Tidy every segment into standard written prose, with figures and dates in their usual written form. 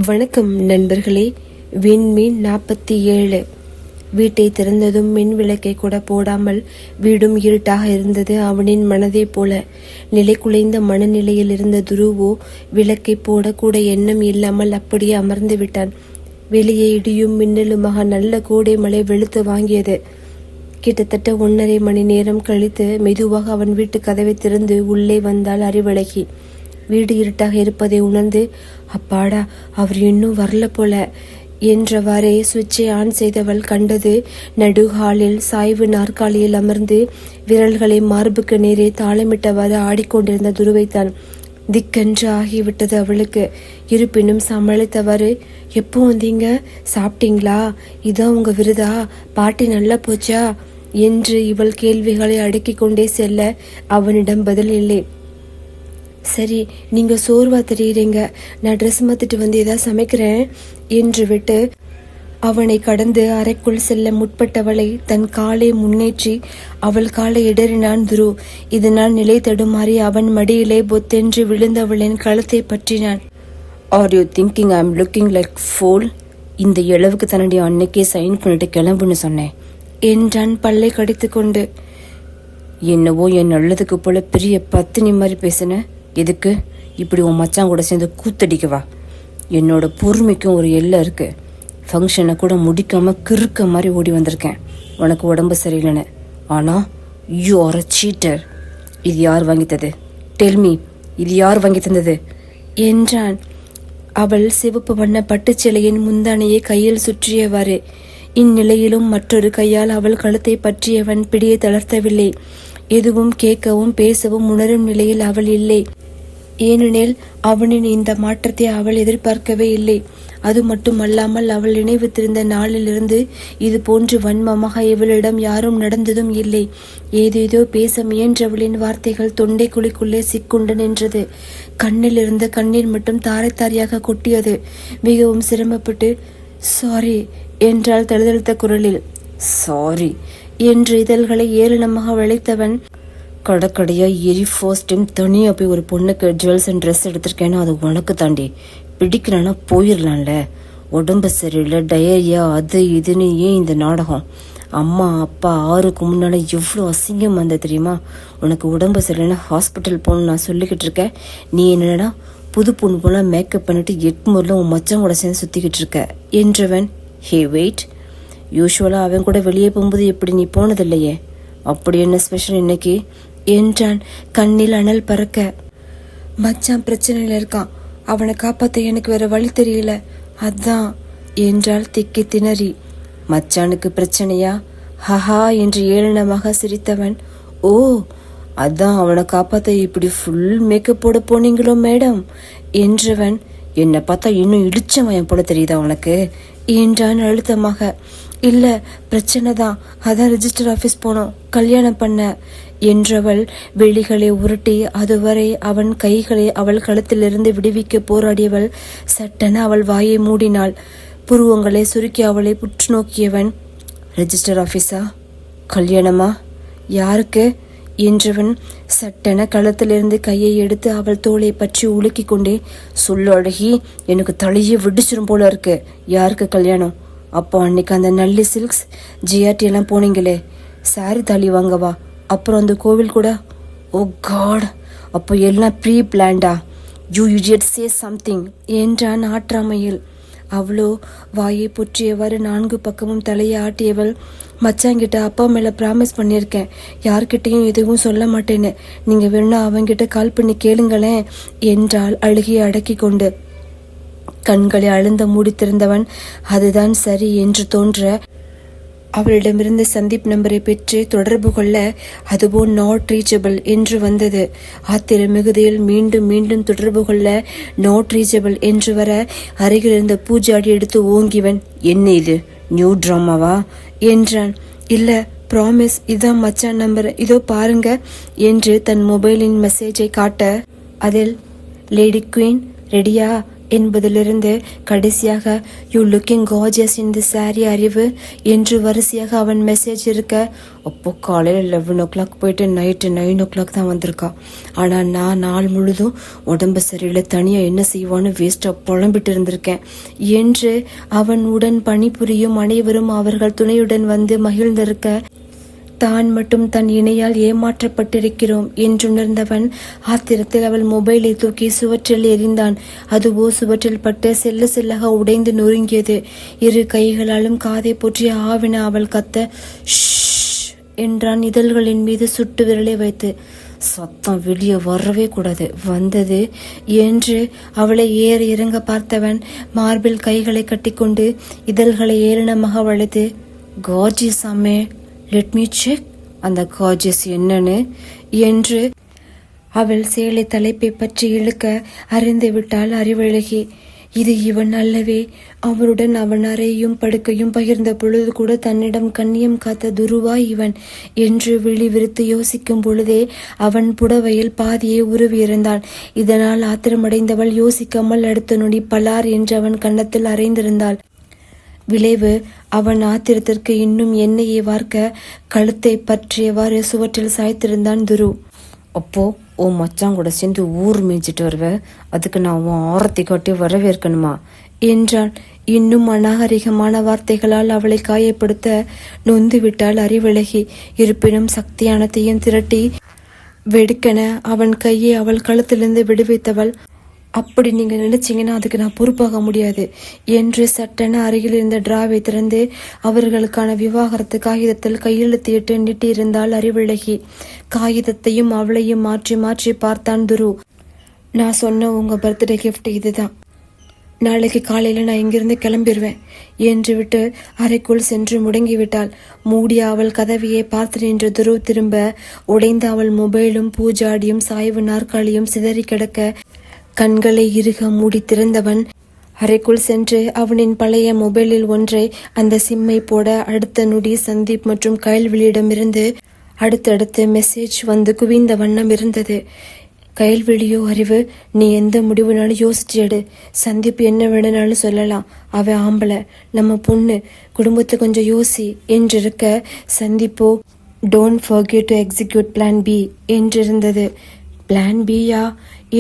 வணக்கம் நண்பர்களே. விண்மீன் 47. வீட்டை திறந்ததும் மின் விளக்கை கூட போடாமல் வீடும் இருட்டாக இருந்தது. அவனின் மனதை போல நிலை குலைந்த மனநிலையில் இருந்த துருவோ விளக்கை போடக்கூட எண்ணம் இல்லாமல் அப்படியே அமர்ந்து விட்டான். வெளியே இடியும் மின்னலுமாக நல்ல கோடை மழை வெளுத்து வாங்கியது. கிட்டத்தட்ட 1.5 மணி நேரம் கழித்து மெதுவாக அவன் வீட்டு கதவை திறந்து உள்ளே வந்தாள் அறிவழகி. வீடு இருட்டாக இருப்பதை உணர்ந்து, அப்பாடா, அவர் இன்னும் வரல போல என்றவாறே சுவிட்சை ஆன் செய்தவள் கண்டது நடுஹாலில் சாய்வு நாற்காலியில் அமர்ந்து விரல்களை மார்புக்கு நேரே தாளமிட்டவாறு ஆடிக்கொண்டிருந்த துருவைத்தான். திக்கென்று ஆகிவிட்டது அவளுக்கு. இருப்பினும் சமாளித்தவாறு, எப்போ வந்தீங்க, சாப்பிட்டீங்களா, இதான் உங்க விருதா, பாட்டி நல்லா போச்சா என்று இவள் கேள்விகளை அடக்கிக் கொண்டே செல்ல அவனிடம் பதில் இல்லை. சரி, நீங்க சோர்வா தெரியுறீங்க, நான் ட்ரெஸ் மாத்திட்டு வந்து ஏதாவது சமைக்கிறேன் என்று விட்டு அவனை கடந்து அறைக்குள் செல்ல முற்பட்டவளை தன் காலை முன்னேற்றி அவள் காலை இடறினான் துரு. இதனால் நிலை தடுமாறி அவன் மடியிலே பொத்தென்று விழுந்தவளின் கழுத்தை பற்றினான். Are you thinking I am looking like fool? இந்த இளவுக்கு தன்னுடைய அன்னைக்கே சைன் பண்ணிட்டு கிளம்புன்னு சொன்னேன் என்றான் பல்லை கடித்து கொண்டு. என்னவோ என் நல்லதுக்கு போல பெரிய பத்தினி மாதிரி பேசின. எதுக்கு இப்படி உன் மச்சான் கூட சேர்ந்து கூத்தடிக்கவா? என்னோட பொறுமைக்கும் ஒரு எல்லை இருக்கு. ஃபங்க்ஷனை கூட முடிக்காம கிறுக்க மாதிரி ஓடி வந்திருக்கேன் உனக்கு உடம்பு சரியில்லைன்னு. ஆனா யூ ஆர் அ சீட்டர். இது யார் வாங்கி தந்தது? டெல்மி, இது யார் வாங்கி தந்தது என்றான். அவள் சிவப்பு வண்ண பட்டுச்சிலையின் முந்தானையை கையில் சுற்றியவாறு. இந்நிலையிலும் மற்றொரு கையால் அவள் கழுத்தை பற்றியவன் பிடியை தளர்த்தவில்லை. எதுவும் கேட்கவும் பேசவும் உணரும் நிலையில் அவள் இல்லை. ஏனெனில் அவனின் இந்த மாற்றத்தை அவள் எதிர்பார்க்கவே இல்லை. அது மட்டுமல்லாமல் அவள் நினைவு தெரிந்த நாளிலிருந்து இது போன்று வன்மமாக இவளிடம் யாரும் நடந்ததும் இல்லை. ஏதேதோ பேச முயன்றவளின் வார்த்தைகள் தொண்டை குழிக்குள்ளே சிக்குண்டு நின்றது. கண்ணில் இருந்த கண்ணீர் மட்டும் தாரை தாரையாக கொட்டியது. மிகவும் சிரமப்பட்டு சாரி என்றால் தழுதழுத்த குரலில். சாரி என்று இதழ்களை ஏளனமாக வளைத்தவன், கடற்கடையா எரி ஃபர்ஸ்ட் டைம் தனியா போய் ஒரு பொண்ணுக்கு ஜுவல்ஸ் அண்ட் ட்ரெஸ் எடுத்திருக்கேன்னா அது உனக்கு தாண்டி. பிடிக்கலன்னா போயிடலாம்ல. உடம்பு சரியில்லை, டயரியா, அது இதுன்னு ஏன் இந்த நாடகம்? அம்மா அப்பா 6க்கு முன்னால எவ்வளோ அசிங்கம் வந்த தெரியுமா? உனக்கு உடம்பு சரியில்லைன்னா ஹாஸ்பிட்டல் போகணும்னு நான் சொல்லிக்கிட்டு இருக்கேன். நீ என்னடா புது பொண்ணு போல மேக்கப் பண்ணிட்டு எட்மூரில் உன் மச்சம் கூட சேர்ந்து சுத்திக்கிட்டு இருக்க என்றவன். ஹே வெயிட், யூஸ்வலா அவன் கூட வெளியே போகும்போது எப்படி நீ போனதில்லையே, அப்படி என்ன ஸ்பெஷல் இன்னைக்கு என்றான் கண்ணில் அனல் பறக்க. மச்சான் பிரச்சனையில இருக்கான், அவனை காப்பாத்த எனக்கு வேற வழி தெரியல, அதான் என்றால் திக்கி திணறி. மச்சானுக்கு பிரச்சனையா? ஹஹா என்று ஏளனமாக சிரித்தவன். ஓ, அதான் அவனை காப்பாத்த இப்படி ஃபுல் மேக்கப் போட போனீங்களோ மேடம் என்றவன். என்னை பார்த்தா இன்னும் இடிச்சவன் போல தெரியுதா உனக்கு என்றான் அழுத்தமாக. இல்ல, பிரச்சனை தான், அதான் ரெஜிஸ்டர் ஆபீஸ் போனோம், கல்யாணம் பண்ண என்றவள் விழிகளை உருட்டி அதுவரை அவன் கைகளை அவள் கழுத்திலிருந்து விடுவிக்க போராடியவள் சட்டென அவள் வாயை மூடினாள். புருவங்களை சுருக்கி அவளை புற்று நோக்கியவன். ரெஜிஸ்டர் ஆபீஸா? கல்யாணமா? யாருக்கு என்றவன் சட்டென களத்திலிருந்து கையை எடுத்து அவள் தோளை பற்றி உலுக்கி கொண்டே, சொல்லு அழகி, எனக்கு தலையே விடிச்சிரும் போல இருக்கு. யாருக்கு கல்யாணம்? அப்போ அன்னைக்கு அந்த நல்லி சில்க்ஸ் ஜிஆர்டி எல்லாம் போனீங்களே, சாரி தாலி வாங்கவா? அப்புறம் அந்த கோவில் கூட? ஓ காட், அப்போ எல்லாம் ப்ரீ பிளான்டா? யூ இடியட் சே சம்திங் என்றான் ஆற்றாமையில். அவளோ வாயை புற்றியவாறு 4 பக்கமும் தலையை ஆட்டியவள். மச்சாங்கிட்ட அப்பா மேல ப்ராமிஸ் பண்ணியிருக்கேன், யார்கிட்டையும் எதுவும் சொல்ல மாட்டேன்னு, நீங்க வேணா அவங்கிட்ட கால் பண்ணி கேளுங்களேன் என்றாள் அழுகியை அடக்கி கொண்டு. கண்களை அழுந்த மூடித்திருந்தவன் அதுதான் சரி என்று தோன்ற அவளிடமிருந்து சந்தீப் நம்பரை பெற்று தொடர்பு கொள்ள அதுவோ நாட் ரீச்சபிள் என்று வந்தது. ஆத்திர மிகுதியில் மீண்டும் மீண்டும் தொடர்பு கொள்ள நாட் ரீச்சபிள் என்று வர அருகில் இருந்த பூஜாடி எடுத்து ஓங்கிவன். என்ன இது, நியூ டிராமாவா என்றான். இல்ல, ப்ராமிஸ், இதான் மச்சான் நம்பர், இதோ பாருங்க என்று தன் மொபைலின் மெசேஜை காட்ட அதில், லேடி குயின் ரெடியா, என்பதிலிருந்து கடைசியாக you looking gorgeous in the sorry அறிவு என்று வரிசையாக அவன் மெசேஜ் இருக்க, அப்போ காலையில் 11 போயிட்டு நைட்டு 9 தான் வந்திருக்கா. ஆனால் நான் நாள் முழுதும் உடம்பு சரியில்லை, தனியாக என்ன செய்வான்னு வேஸ்ட்டாக புலம்பிட்டு இருந்திருக்கேன் என்று அவன் உடன் பணிபுரியும் அனைவரும் அவர்கள் துணையுடன் வந்து மகிழ்ந்திருக்க, தான் மட்டும் தன் இணையால் ஏமாற்றப்பட்டிருக்கிறோம் என்றுணர்ந்தவன் ஆத்திரத்தில் அவள் மொபைலை தூக்கி சுவற்றில் எறிந்தான். அதுவோ சுவற்றில் பட்டு செல்ல செல்லாக உடைந்து நொறுங்கியது. இரு கைகளாலும் காதை போற்றி ஆவின அவள் கத்த, ஷ் என்றான் இதழ்களின் மீது சுட்டு விரலை வைத்து. சத்தம் வெளியே வரவே கூடாது, வந்தது என்று அவளை ஏற இறங்க பார்த்தவன் மார்பில் கைகளை கட்டிக்கொண்டு இதழ்களை ஏளனமாக வளைத்து, கார்ஜியஸ் அம்மே, லெட் மீ செக், அந்த கார்ஜியஸ் என்னன்னு என்று அவள் சேலை தலைப்பை பற்றி இழுக்க அறிந்து விட்டாள் அறிவழகி. இது இவன் அல்லவே. அவருடன் அவன் அறையும் படுக்கையும் பகிர்ந்த பொழுது கூட தன்னிடம் கண்ணியம் காத்த துருவா இவன் என்று விழி விரித்து யோசிக்கும் பொழுதே அவன் புடவையில் பாதியே உருவியிருந்தான். இதனால் ஆத்திரமடைந்தவள் யோசிக்காமல் அடுத்த நொடி பலார் என்று அவன் கன்னத்தில் அறைந்திருந்தாள். விளைவு அவன் ஆத்திரத்திற்கு இன்னும் எண்ணெயை வார்க்க கழுத்தை பற்றியவாறு சுவற்றில் சாய்த்திருந்தான் துரு. அப்போ ஓ மச்சான் கூட சேர்ந்து ஊர் மேய்ச்சிட்டு வருவ, அதுக்கு நான் உன் ஆரத்தி காட்டி வரவேற்கணுமா என்றான். இன்னும் அநாகரிகமான வார்த்தைகளால் அவளை காயப்படுத்த நொந்து விட்டாள் அறிவழகி. இருப்பினும் சக்தியானத்தையும் திரட்டி வெடுக்கென அவன் கையை அவள் கழுத்திலிருந்து விடுவித்தவள், அப்படி நீங்க நினைச்சீங்கன்னா அதுக்கு நான் பொறுப்பாக முடியாது என்று சட்டென அருகில் இருந்த டிராவை திறந்து அவர்களுக்கான விவாகரத்து காகிதத்தில் கையெழுத்திட்டு நீட்டியிருந்தாள் அறிவழகி. காகிதத்தையும் அவளையும் மாற்றி மாற்றி பார்த்தான் துரு. நான் சொன்ன உங்க பர்த்டே கிஃப்ட் இதுதான், நாளைக்கு காலையில நான் இங்கிருந்து கிளம்பிடுவேன் என்று விட்டு அறைக்குள் சென்று முடங்கிவிட்டாள். மூடிய அவள் கதவியை பார்த்து நின்ற துரு திரும்ப உடைந்த அவள் மொபைலும் பூஜாடியும் சாய்வு நாற்காலியும் சிதறி கிடக்க கண்களை இறுக மூடி திறந்தவன் அறைக்குள் சென்று அவனின் பழைய மொபைலில் ஒன்றை அந்த சிம்மை போட அடுத்த நொடி சந்தீப் மற்றும் கயல்விழியிடமிருந்து அடுத்தடுத்து மெசேஜ் வந்து குவிந்த வண்ணம் இருந்தது. கயல்விழியோ, அறிவு, நீ எந்த முடிவுனாலும் யோசிச்சு எடு. சந்தீப் என்ன வேணுனாலும் சொல்லலாம், அவன் ஆம்பளை, நம்ம பொண்ணு, குடும்பத்தை கொஞ்சம் யோசி என்றிருக்க சந்தீப்போ, don't forget to execute plan B என்றிருந்தது. பிளான் பியா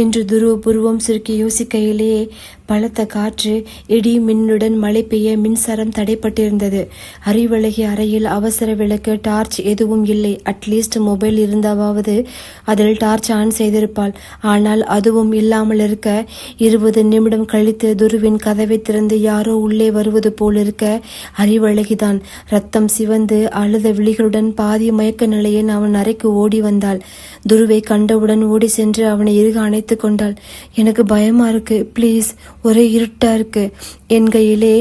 என்று துருவ புருவம் சுருக்கி யோசிக்கையிலேயே பலத்த காற்று இடி மின்னுடன் மழை பெய்ய மின்சாரம் தடைப்பட்டிருந்தது. அறிவழகி அறையில் அவசர விளக்கு டார்ச் எதுவும் இல்லை. அட்லீஸ்ட் மொபைல் இருந்தாவது அதில் டார்ச் ஆன் செய்திருப்பாள். ஆனால் அதுவும் இல்லாமல் இருக்க 20 நிமிடம் கழித்து துருவின் கதவை திறந்து யாரோ உள்ளே வருவது போல் இருக்க அறிவழகிதான் ரத்தம் சிவந்து அழுத விழிகளுடன் பாதி மயக்க நிலையில் அவன் அறைக்கு ஓடி வந்தாள். துருவை கண்டவுடன் ஓடி சென்று அவனை இறுக அணைத்து கொண்டாள். எனக்கு பயமா இருக்கு, பிளீஸ், ஒரே இருட்டா இருக்கு என்கையிலே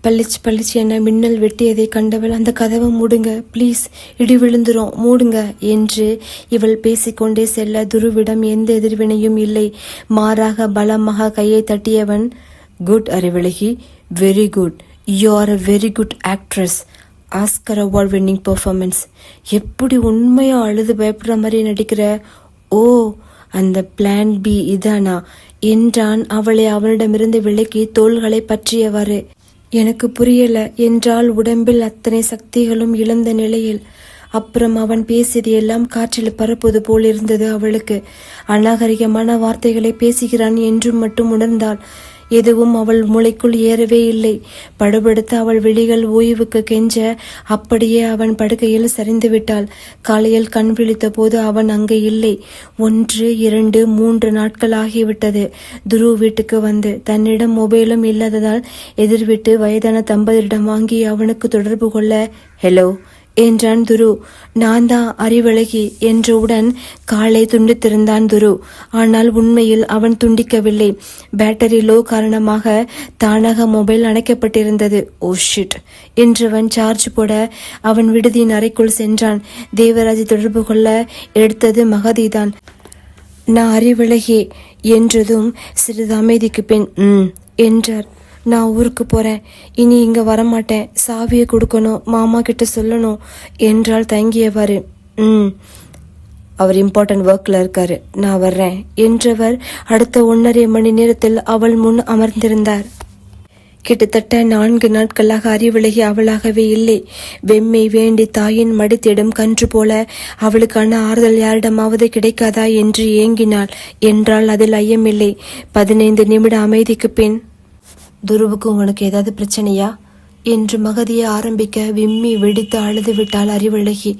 பளிச்சு பளிச்சு என மின்னல் வெட்டியதை கண்டவள், அந்த கதவை மூடுங்க ப்ளீஸ், இடி விழுந்துரும், மூடுங்க என்று இவள் பேசிக்கொண்டே செல்ல துருவிடம் எந்த எதிர்வினையும் இல்லை. மாறாக பலமாக கையை தட்டியவன், good Arivazhagi, very good, you are a very good actress, Oscar award winning performance, எப்படி உண்மையா அழுது பயப்படுற மாதிரி நடிக்கிற, ஓ அந்த பிளான் பி இதானா என்றான் அவளை அவனிடமிருந்து விலக்கி தோள்களை பற்றியவாறு. எனக்கு புரியல என்றால் உடம்பில் அத்தனை சக்திகளும் இழந்த நிலையில். அப்புறம் அவன் பேசியது எல்லாம் காற்றில் பரப்புவது போல் இருந்தது அவளுக்கு. அநாகரிகமான வார்த்தைகளை பேசுகிறான் என்றும் மட்டும் உணர்ந்தாள். எதுவும் அவள் மூளைக்குள் ஏறவே இல்லை. படுபடுத்த அவள் விழிகள் ஓய்வுக்கு கெஞ்ச அப்படியே அவன் படுக்கையில் சரிந்து விட்டாள். காலையில் கண் விழித்த போது அவன் அங்கே இல்லை. 1, 2, 3 நாட்கள் ஆகிவிட்டது. துரு வீட்டுக்கு வந்து தன்னிடம் மொபைலும் இல்லாததால் எதிர்விட்டு வயதான தம்பதியிடம் வாங்கி அவனுக்கு தொடர்பு கொள்ள, ஹலோ என்றான் துரு. நான் தான் அறிவழகி என்றவுடன் காலை துண்டித்திருந்தான் துரு. ஆனால் உண்மையில் அவன் துண்டிக்கவில்லை. பேட்டரி லோ காரணமாக தானாக மொபைல் அணைக்கப்பட்டிருந்தது. ஓ ஷிட் என்றவன் சார்ஜ் போட அவன் விடுதியின் அறைக்குள் சென்றான். தேவராஜை தொடர்பு கொள்ள எடுத்தது மகதிதான். நான் அறிவழகி என்றதும் சிறிது அமைதிக்கு பின் என்றார். நான் ஊருக்கு போறேன், இனி இங்க வரமாட்டேன், சாவியை கொடுக்கணும், மாமா கிட்ட சொல்லணும் என்றால் தயங்கியவாறு. அவர் இம்பார்ட்டன்ட் ஒர்க்ல இருக்காரு, நான் வர்றேன் என்றவர் அடுத்த 1.5 மணி நேரத்தில் அவள் முன் அமர்ந்திருந்தார். கிட்டத்தட்ட 4 நாட்களாக அறிவிலகி அவளாகவே இல்லை. வெம்மை வேண்டி தாயின் மடித்திடும் கன்று போல அவளுக்கான ஆறுதல் யாரிடமாவது கிடைக்காதா என்று ஏங்கினாள் என்றால் அதில் ஐயமில்லை. 15 நிமிட அமைதிக்கு பின், துருவுக்கு உனக்கு ஏதாவது பிரச்சனையா என்று மகதியை ஆரம்பிக்க விம்மி வெடித்து அழுது விட்டாள் அறிவழகி.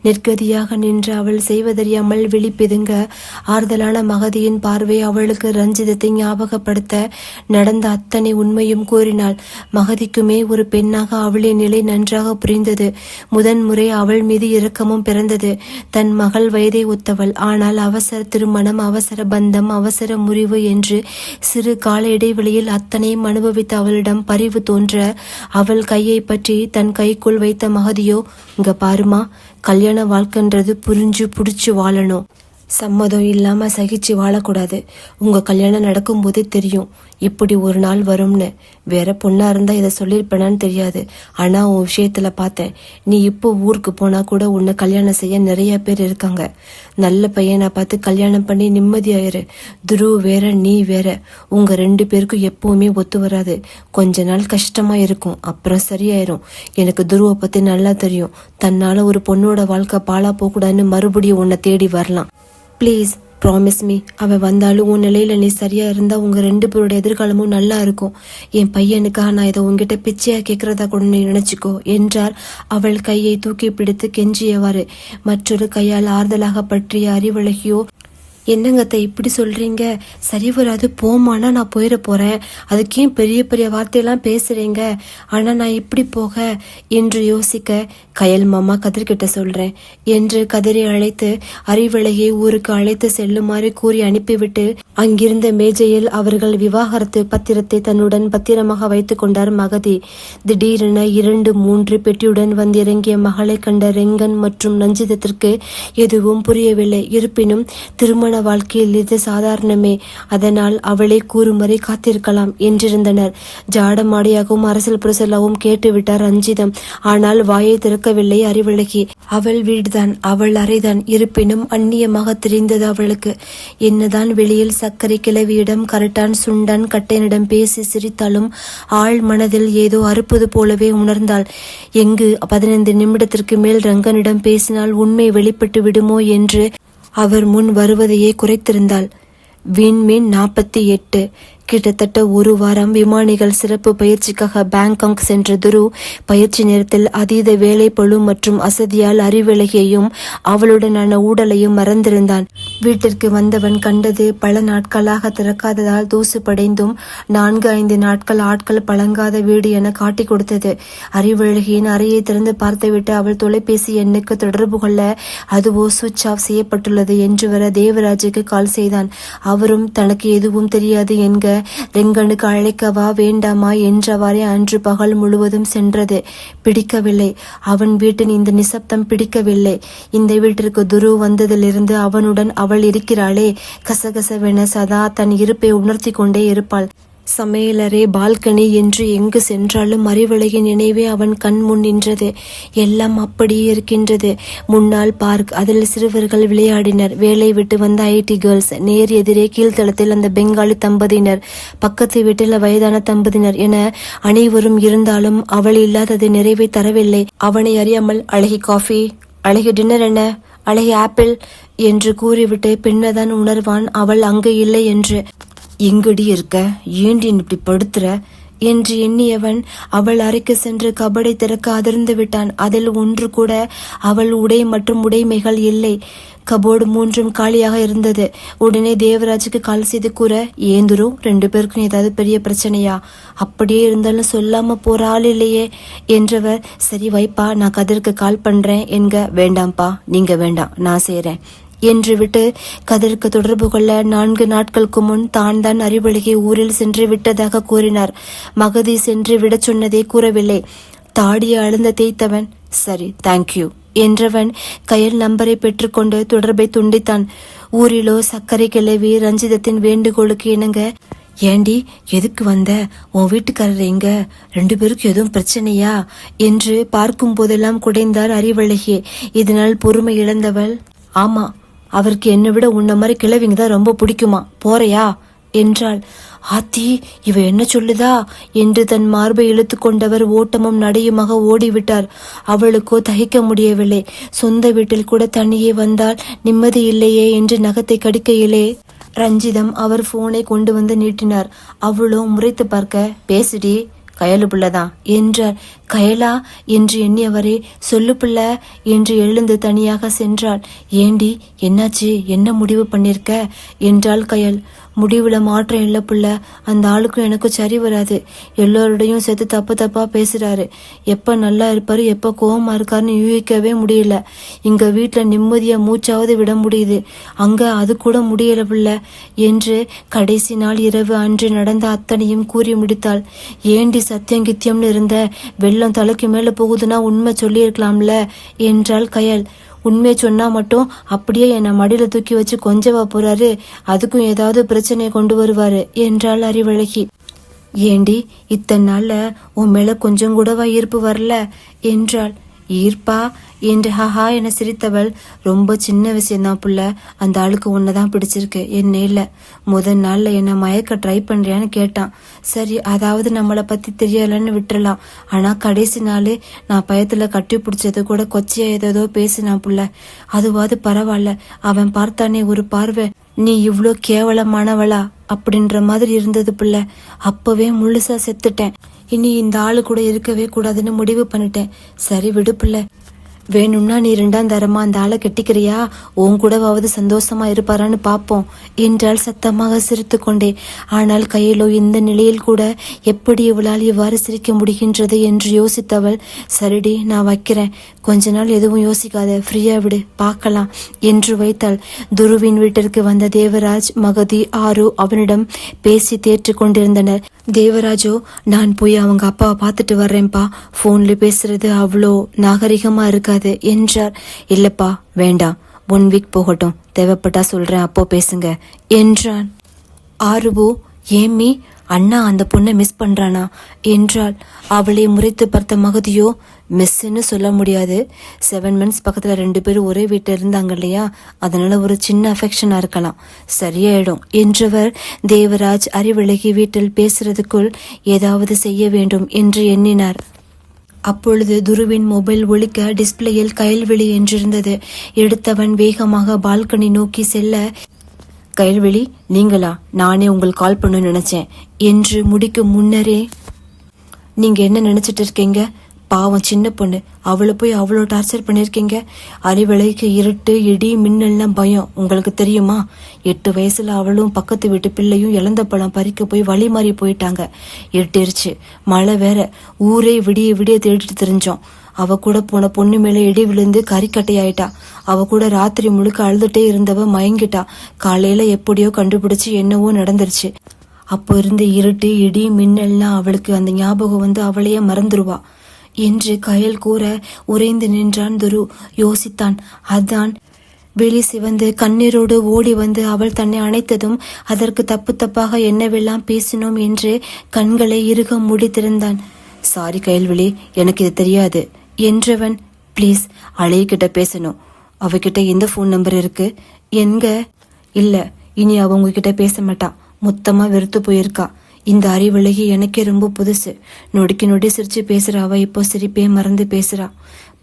நிர்கதியாக நின்று அவள் செய்வதறியாமல் விழிப்பிதுங்க ஆறுதலான மகதியின் பார்வை அவளுக்கு ரஞ்சிதத்தை ஞாபகப்படுத்த நடந்த அத்தனை உண்மையும் கூறினாள். மகதிக்குமே ஒரு பெண்ணாக அவளின் நிலை நன்றாக புரிந்தது. முதன்முறை அவள் மீது இரக்கமும் பிறந்தது. தன் மகள் வயதை ஒத்தவள், ஆனால் அவசர திருமணம், அவசர பந்தம், அவசர முறிவு என்று சிறு கால இடைவெளியில் அத்தனையும் அனுபவித்த அவளிடம் பரிவு தோன்ற அவள் கையை பற்றி தன் கைக்குள் வைத்த மகதியோ, இங்க பாருமா, கல்யாண வாழ்க்கைன்றது புரிஞ்சு புடிச்சு வாழணும், சம்மதம் இல்லாம சகிச்சு வாழக்கூடாது. உங்க கல்யாணம் நடக்கும் போதே தெரியும் இப்படி ஒரு நாள் வரும்னு. வேற பொண்ணா இருந்தா இதை சொல்லியிருப்பேனான்னு தெரியாது, ஆனா உன் விஷயத்துல பார்த்தேன். நீ இப்போ ஊருக்கு போனா கூட உன்னை கல்யாணம் செய்ய நிறைய பேர் இருக்காங்க. நல்ல பையனை பார்த்து கல்யாணம் பண்ணி நிம்மதியாயிரு. துருவ் வேற, நீ வேற. உங்க 2 பேருக்கும் எப்பவுமே ஒத்து வராது. கொஞ்ச நாள் கஷ்டமா இருக்கும், அப்புறம் சரியாயிரும். எனக்கு துருவை பத்தி நல்லா தெரியும். தன்னால ஒரு பொண்ணோட வாழ்க்கை பாழா போகக்கூடாதுன்னு மறுபடியும் உன்னை தேடி வரலாம். Please promise me. அவன் வந்தாலும் உன் நிலையில நீ சரியா இருந்தா உங்க 2 பேரோட எதிர்காலமும் நல்லா இருக்கும். என் பையனுக்காக நான் இதை உங்ககிட்ட பிச்சையா கேட்கறதா கூட நீ நினைச்சுக்கோ என்றார். அவள் கையை தூக்கி பிடித்து கெஞ்சியவாறு. மற்றொரு கையால் ஆறுதலாக பற்றிய அறிவழகியோ, என்னங்கத்த இப்படி சொல்றீங்க, சரி வராது போமானா நான் போயிட போறேன், அதுக்கேன் பெரிய பெரிய வார்த்தையெல்லாம் பேசுறீங்க, ஆனா நான் இப்படி போக என்று யோசிக்க, கயல் மாமா கதிர்கிட்ட சொல்றேன் என்று கதிரை அழைத்து அறிவழகியை ஊருக்கு அழைத்து செல்லுமாறு கூறி அனுப்பிவிட்டு அங்கிருந்த மேஜையில் அவர்கள் விவாகரத்து பத்திரத்தை தன்னுடன் பத்திரமாக வைத்துக் கொண்டார் மகதி. திடீரென 2-3 பெட்டியுடன் வந்திறங்கிய மகளை கண்ட ரெங்கன் மற்றும் ரஞ்சிதத்திற்கு எதுவும் புரியவில்லை. இருப்பினும் திருமண வாழ்க்கையில் இது சாதாரணமே, அதனால் அவளை கூறுமறை காத்திருக்கலாம் என்றிருந்தனர். ஜாடமாடியாகவும் அரசல் புரசலாகவும் கேட்டுவிட்டார் ரஞ்சிதம். ஆனால் வாயை திறக்கவில்லை அறிவழகி. அவள் வீடுதான், அவள் அறைதான். இருப்பினும் அந்நியமாக தெரிந்தது அவளுக்கு. என்னதான் வெளியில் சர்க்கரை கிழவியிடம் கரட்டான் சுண்டான் கட்டையனிடம் பேசி சிரித்தாலும் ஆள் மனதில் ஏதோ அறுப்பது போலவே உணர்ந்தாள். எங்கு 15 நிமிடத்திற்கு மேல் ரங்கனிடம் பேசினால் உண்மை வெளிப்பட்டு விடுமோ என்று அவர் முன் வருவதையே குறைத்திருந்தாள். விண்மீன் 48. கிட்டத்தட்ட 1 வாரம் விமானிகள் சிறப்பு பயிற்சிக்காக பேங்காக் சென்ற துரு பயிற்சி நேரத்தில் அதீத வேலைப்பளு மற்றும் அசதியால் அறிவிலகையும் அவளுடனான ஊடலையும் மறந்திருந்தான். வீட்டிற்கு வந்தவன் கண்டது பல நாட்களாக திறக்காததால் தூசு படைந்தும் 4-5 நாட்கள் ஆட்கள் பழங்காத வீடு என காட்டி கொடுத்தது. அறிவழகியின் அறையை திறந்து பார்த்துவிட்டு அவள் தொலைபேசி எண்ணுக்கு தொடர்பு கொள்ள அதுவோ சுவிட்ச் ஆஃப் செய்யப்பட்டுள்ளது என்று வர தேவராஜுக்கு கால் செய்தான். அவரும் தனக்கு எதுவும் தெரியாது என்க ரெங்கனுக்கு அழைக்கவா வேண்டாமா என்றவாறே அன்று பகல் முழுவதும் சென்றது. பிடிக்கவில்லை, அவன் வீட்டின் இந்த நிசப்தம் பிடிக்கவில்லை. இந்த வீட்டிற்கு துரு வந்ததிலிருந்து அவனுடன் அவள் இருக்கிறாளே, கசகசவென சதா தன் இருப்பை உணர்த்தி கொண்டே இருப்பாள். சமையலறை, பால்கனி என்று எங்கு சென்றாலும் அறிவழகின் நினைவே அவன் கண் முன் நின்றது. எல்லாம் அப்படியே இருக்கின்றது. முன்னால் பார்க், அதில் சிறுவர்கள் விளையாடினர். வேலை விட்டு வந்த IT கேர்ள்ஸ், நேர் எதிரே கீழ்த்தளத்தில் அந்த பெங்காலி தம்பதியினர், பக்கத்து வீட்டில் வயதான தம்பதியினர் என அனைவரும் இருந்தாலும் அவள் இல்லாதது நிறைவை தரவில்லை. அவனை அறியாமல் அழகி காஃபி, அழகி டின்னர் என்ன, அழகி ஆப்பிள் என்று கூறிவிட்டு பின்னதான் உணர்வான் அவள் அங்கு இல்லை என்று. எங்கடி இருக்க, ஏண்டி இப்படி படுத்துற என்று எண்ணியவன் அவள் அறைக்கு சென்று கபடை திறக்க அதிர்ந்து விட்டான். அதில் ஒன்று கூட அவள் உடை மற்றும் உடைமைகள் இல்லை. கபோர்டு 3ம் காலியாக இருந்தது. உடனே தேவராஜுக்கு கால் செய்து கூற, ஏந்துரு 2 பேருக்கும் ஏதாவது பெரிய பிரச்சனையா, அப்படியே இருந்தாலும் சொல்லாம போற ஆள் இல்லையே என்றவர், சரி வைப்பா, நான் கதிருக்கு கால் பண்றேன் என்க. வேண்டாம்ப்பா, நீங்க வேண்டாம், நான் செய்றேன் என்று விட்டு கதிருக்கு தொடர்பு கொள்ள 4 நாட்களுக்கு முன் தான் அறிவழகி ஊரில் சென்று விட்டதாக கூறினார். மகதி சென்று விட சொன்னதை கூறவில்லை. தாடிய அழுந்த தேய்த்தவன், சரி தேங்க்யூ என்றவன் கயல் நம்பரை பெற்றுக்கொண்டு தொடர்பை துண்டித்தான். ஊரிலோ சர்க்கரை கிழவி ரஞ்சிதத்தின் வேண்டுகோளுக்கு இணங்க, ஏண்டி எதுக்கு வந்த, உன் வீட்டுக்காரர் எங்க, 2 பேருக்கு எதுவும் பிரச்சனையா என்று பார்க்கும் போதெல்லாம் குடைந்தார் அறிவழகி. இதனால் பொறுமை இழந்தவள், ஆமா அவருக்கு என்னை விட உன்ன மாதிரி கிழவிங்க தான் ரொம்ப பிடிக்குமா, போறையா என்றாள். ஆத்தி, இவ என்ன சொல்லுதா என்று தன் மார்பை இழுத்து கொண்டவர் ஓட்டமும் நடையுமாக ஓடிவிட்டார். அவளுக்கோ தகிக்க முடியவில்லை. சொந்த வீட்டில் கூட தனியே வந்தால் நிம்மதி இல்லையே என்று நகத்தை கடிக்கையிலே ரஞ்சிதம் அவர் போனை கொண்டு வந்து நீட்டினார். அவளோ முறைத்து பார்க்க, பேசுடி, கயலு பிள்ளைதான் என்றார். கயலா என்று எண்ணியவரே, சொல்லு பிள்ளை என்று எழுந்து தனியாக சென்றாள். ஏண்டி, என்னாச்சு, என்ன முடிவு பண்ணிருக்க என்றாள் கயல். முடிவுல மாற்றம் இல்லை பிள்ளை, அந்த ஆளுக்கும் எனக்கும் சரி வராது. எல்லோருடையும் சேர்த்து தப்பு தப்பா பேசுறாரு. எப்ப நல்லா இருப்பாரு, எப்ப கோவமா இருக்காருன்னு யூகிக்கவே முடியல. இங்க வீட்டுல நிம்மதியா மூச்சாவது விட முடியுது, அங்க அது கூட முடியல பிள்ளை என்று கடைசி நாள் இரவு அன்று நடந்த அத்தனையும் கூறி முடித்தாள். ஏண்டி சத்தியம் கித்தியம்னு இருந்த, வெள்ளம் தலைக்கு மேல போகுதுன்னா உண்மை சொல்லியிருக்கலாம்ல என்றாள் கயல். உண்மையை சொன்னா மட்டும் அப்படியே என்னை மடியில தூக்கி வச்சு கொஞ்சவா போறாரு, அதுக்கும் ஏதாவது பிரச்சனையை கொண்டு வருவாரு என்றாள் அறிவழகி. ஏண்டி, இத்தனை நாள்ல உன் மேல கொஞ்சம் கூடவா ஈர்ப்பு வரல என்றாள். ஈர்ப்பா என்று ஹஹா என சிரித்தவள், ரொம்ப சின்ன விஷயம்தான் புள்ள, அந்த ஆளுக்கு உன்னதான் பிடிச்சிருக்கு, என்ன இல்ல. முதல் நாள்ல என்ன மயக்க ட்ரை பண்றியான்னு கேட்டான். சரி, அதாவது நம்மளை பத்தி தெரியலன்னு விட்டுறலாம். ஆனா கடைசி நாள் நான் பயத்துல கட்டி பிடிச்சது கூட கொச்சியா ஏதோ பேசினான் புள்ள. அதுவாது பரவாயில்ல, அவன் பார்த்தானே ஒரு பார்வை, நீ இவ்ளோ கேவலமானவளா அப்படின்ற மாதிரி இருந்தது புள்ள. அப்பவே முழுசா செத்துட்டேன். இனி இந்த ஆளு கூட இருக்கவே கூடாதுன்னு முடிவு பண்ணிட்டேன். சரி விடு புள்ள, வேணும்னா நீ 2ஆம் தரமா அந்த ஆளை கெட்டிக்கிறியா, உன் கூடவாவது சந்தோஷமா இருப்பாரான்னு பாப்போம் என்றால் சத்தமாக சிரித்து கொண்டே. ஆனால் கையிலோ இந்த நிலையில் கூட எப்படி இவளால் இவ்வாறு சிரிக்க முடிகின்றது என்று யோசித்தவள், சரிடி நான் வைக்கிறேன், கொஞ்ச நாள் எதுவும் யோசிக்காத, ஃப்ரீயா விடு, பார்க்கலாம் என்று வைத்தாள். துருவின் வீட்டிற்கு வந்த தேவராஜ், மகதி, ஆரு அவனிடம் பேசி தேற்று கொண்டிருந்தனர். தேவராஜோ, நான் போய் அவங்க அப்பாவை பார்த்துட்டு வர்றேன்ப்பா, போன்ல பேசுறது அவ்வளோ நாகரிகமா இருக்காது என்றார். இல்லப்பா வேண்டாம், 1 வீக் போகட்டும், தேவைப்பட்டா சொல்றேன், அப்போ பேசுங்க என்றான். ஆருவோ, ஏமி அண்ணா அந்த பொண்ணை மிஸ் பண்றானா என்றாள். அவளை முறைத்து பார்த்த மகதியோ, மிஸ்ன்னு சொல்ல முடியாது, 7 மந்த்ஸ் பக்கத்துல 2 பேரும் ஒரே வீட்டில் இருந்தாங்க இல்லையா, அதனால ஒரு சின்ன அஃபெக்ஷனா இருக்கலாம், சரியாயிடும் என்றவர் தேவராஜ் அறிவழகி வீட்டில் பேசுறதுக்குள் ஏதாவது செய்ய வேண்டும் என்று எண்ணினார். அப்பொழுது துருவின் மொபைல் ஒலிக்க டிஸ்பிளேயில் கயல்விழி என்றிருந்தது. எடுத்தவன் வேகமாக பால்கனி நோக்கி செல்ல, கயல்விழி நீங்களா, நானே உங்களுக்கு கால் பண்ண நினைச்சேன் என்று முடிக்கும் முன்னரே, நீங்க என்ன நினைச்சிட்டு இருக்கீங்க, பாவம் சின்ன பொண்ணு, அவளை போய் அவ்வளோ டார்ச்சர் பண்ணிருக்கீங்க. அறிவலைக்கு இருட்டு, இடி, மின்னல்லாம் பயம், உங்களுக்கு தெரியுமா? 8 வயசுல அவளும் பக்கத்து வீட்டு பிள்ளையும் இழந்த பழம் பறிக்க போய் வழி மாறி போயிட்டாங்க. இருட்டிருச்சு, மழை வேற, ஊரே விடிய விடிய தேடிட்டு தெரிஞ்சோம். அவ கூட போன பொண்ணு மேல இடி விழுந்து கறிக்கட்டையாயிட்டா. அவ கூட ராத்திரி முழுக்க அழுதுட்டே இருந்தவ மயங்கிட்டா. காலையில எப்படியோ கண்டுபிடிச்சு என்னவோ நடந்துருச்சு. அப்போ இருந்து இருட்டு, இடி, மின்னல்லாம் அவளுக்கு அந்த ஞாபகம் வந்து அவளையே மறந்துருவா என்று கயல் கூற உறைந்து நின்றான் துரு. யோசித்தான். அதான் வெளி சிவந்து கண்ணீரோடு ஓடி வந்து அவள் தன்னை அணைத்ததும் அதற்கு தப்பு தப்பாக என்னவெல்லாம் பேசினோம் என்று கண்களை இறுக மூடித்திருந்தான். சாரி கயல்விழி, எனக்கு இது தெரியாது என்றவன், பிளீஸ் அழைகிட்ட பேசணும், அவகிட்ட எந்த போன் நம்பர் இருக்கு? எங்க? இல்ல, இனி அவ உங்ககிட்ட பேச மாட்டா, மொத்தமா வெறுத்து போயிருக்கா. இந்த அறிவழகி எனக்கே ரொம்ப புதுசு. நொடிக்கு நொடி சிரிச்சு பேசுற அவ இப்போ சிரிப்பே மறந்து பேசுறா.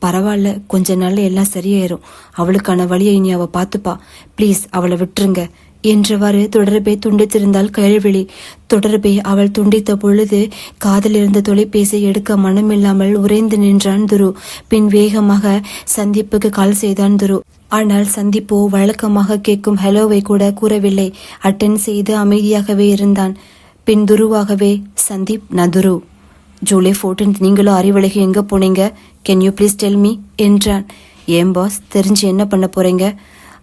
பரவாயில்ல, கொஞ்ச நாள்ல எல்லாம் சரியாயிரும், அவளுக்கான வழியை இனி அவ பாத்துப்பா, பிளீஸ் அவளை விட்டுருங்க என்றவாறு தொடர்பை துண்டித்திருந்தாள் கயல்விழி. தொடர்பை அவள் துண்டித்த பொழுது காதில் இருந்த தொலைபேசி எடுக்க மனமில்லாமல் உறைந்து நின்றான் துரு. பின் வேகமாக சந்திப்புக்கு கால் செய்தான் துரு. ஆனால் சந்திப்போ வழக்கமாக கேட்கும் ஹலோவை கூட கூறவில்லை. அட்டென்ட் செய்து அமைதியாகவே இருந்தான். பின் துருவாகவே, சந்தீப், நான் துரு. ஜூலை 14 நீங்களும் அறிவழகி எங்க போனீங்க, can you please tell me என்றான். ஏன் பாஸ், தெரிஞ்சு என்ன பண்ண போறீங்க?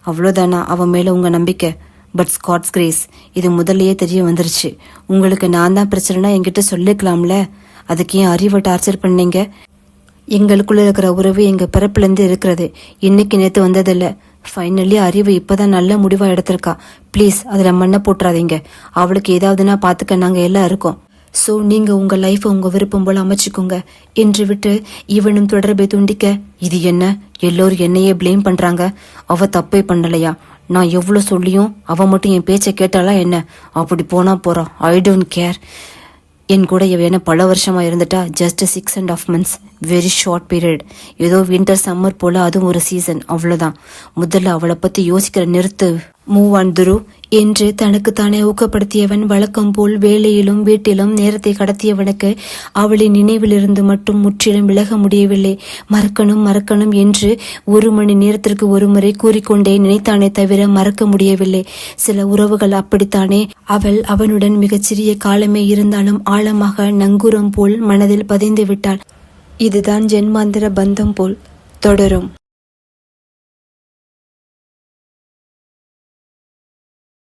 அவ்வளோதானா அவன் மேல உங்க நம்பிக்கை? பட் ஸ்காட்ஸ் கிரேஸ், இது முதல்லயே தெரிய வந்துருச்சு. உங்களுக்கு நான் தான் பிரச்சனைனா என்கிட்ட சொல்லிக்கலாம்ல, அதுக்கு ஏன் அறிவை டார்ச்சர் பண்ணீங்க? எங்களுக்குள்ள இருக்கிற உறவு எங்க பிறப்புலேருந்து இருக்கிறது, இன்னைக்கு நேற்று வந்ததில்ல. ஃபைனலி அறிவு இப்பதான் நல்ல முடிவா எடுத்திருக்கா. ப்ளீஸ் அதுல மண்ணை போட்டுறாதீங்க. அவளுக்கு ஏதாவதுன்னா பாத்துக்க நாங்க எல்லாம் இருக்கோம். ஸோ நீங்க உங்க லைஃப் உங்க விருப்பம் போல அமைச்சுக்கோங்க என்று விட்டு இவனும் தொடர்பை துண்டிக்க, இது என்ன, எல்லோரும் என்னையே பிளேம் பண்றாங்க, அவ தப்பே பண்ணலையா, நான் எவ்வளோ சொல்லியும் அவன் மட்டும் என் பேச்சை கேட்டாலா என்ன? அப்படி போனா போறான், ஐ டோன்ட் கேர். என் கூட இவ என்ன பல வருஷமா இருந்துட்டா, just 6.5 months, very short period. ஏதோ வின்டர் சம்மர் போல, அதுவும் ஒரு சீசன், அவ்வளோதான். முதல்ல அவளை பத்தி யோசிக்கிற நிறுத்து. மூவ் ஆன் துரு என்று தனக்குத்தானே ஊக்கப்படுத்தியவன் வழக்கம் போல் வேலையிலும் வீட்டிலும் நேரத்தை கடத்தியவனுக்கு அவளின் நினைவிலிருந்து மட்டும் முற்றிலும் விலக முடியவில்லை. மறக்கணும் மறக்கணும் என்று 1 மணி நேரத்திற்கு ஒரு முறை கூறிக்கொண்டே நினைத்தானே தவிர மறக்க முடியவில்லை. சில உறவுகள் அப்படித்தானே. அவள் அவனுடன் மிகச்சிறிய காலமே இருந்தாலும் ஆழமாக நங்கூரம் போல் மனதில் பதிந்து விட்டாள். இதுதான் ஜென்மாந்திர பந்தம் போல் தொடரும்.